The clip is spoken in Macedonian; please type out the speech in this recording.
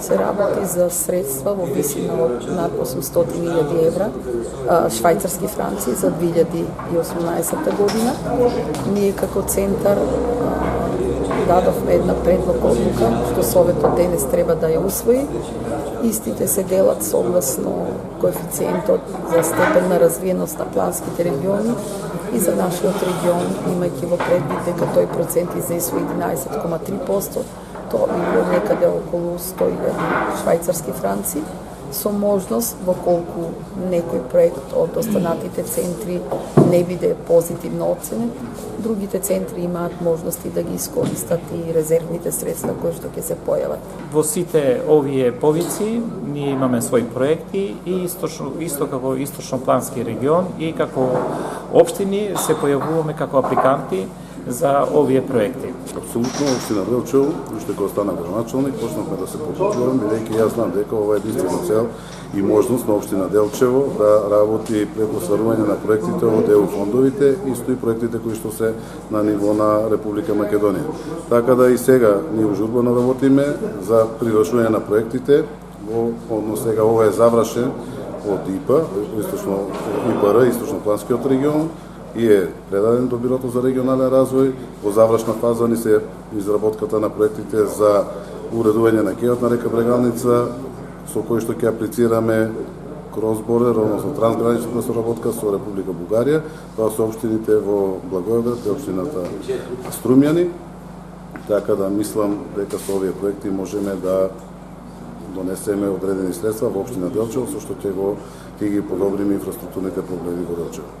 се работи за средства во висина од над 800.000 евра, швајцарски франци за 2018 година. Ние како центар дадовме една предлог одлука што Советот денес треба да ја усвои. Истите се делат согласно коефициентот за степен на развиеност на планските региони и за нашиот регион, имајќи во предвид дека тој процент изнесува 11,3%, тоа би било некаде околу 100.000 швајцарски франци, со можност, во колку некој проект од останатите центри не биде позитивно оценет, другите центри имаат можности да ги искористат и резервните средства кои што ќе се појават. Во сите овие повици ние имаме своји проекти и исто како источно-плански регион и како општини се појавуваме како апликанти за овие проекти. Апсолутно, општина Делчево, уште кога стана градоначалник, почнавме да се подготвуваме, бидејќи јас знам дека ова е единствена цел и можност на општина Делчево да работи преку стварување на проектите од ЕУ фондовите, исто и проектите кои што се на ниво на Република Македонија. Така да и сега ние ужурбено работиме за привршување на проектите, односно сега ова е завршен од ИПА, ИПР, Источно-планскиот регион, и е предаден до Бирото за регионален развој. Во завршна фаза ни се изработката на проектите за уредување на кејот на река Брегалница, со кој што ќе аплицираме кросбордер, односно трансгранична соработка со Република Бугарија, тоа со општините во Благоевград и општината Струмјани. Така да мислам дека со овие проекти можеме да донесеме одредени средства во општина Делчево, со што ќе ги подобриме инфраструктурните проблеми во Делчево.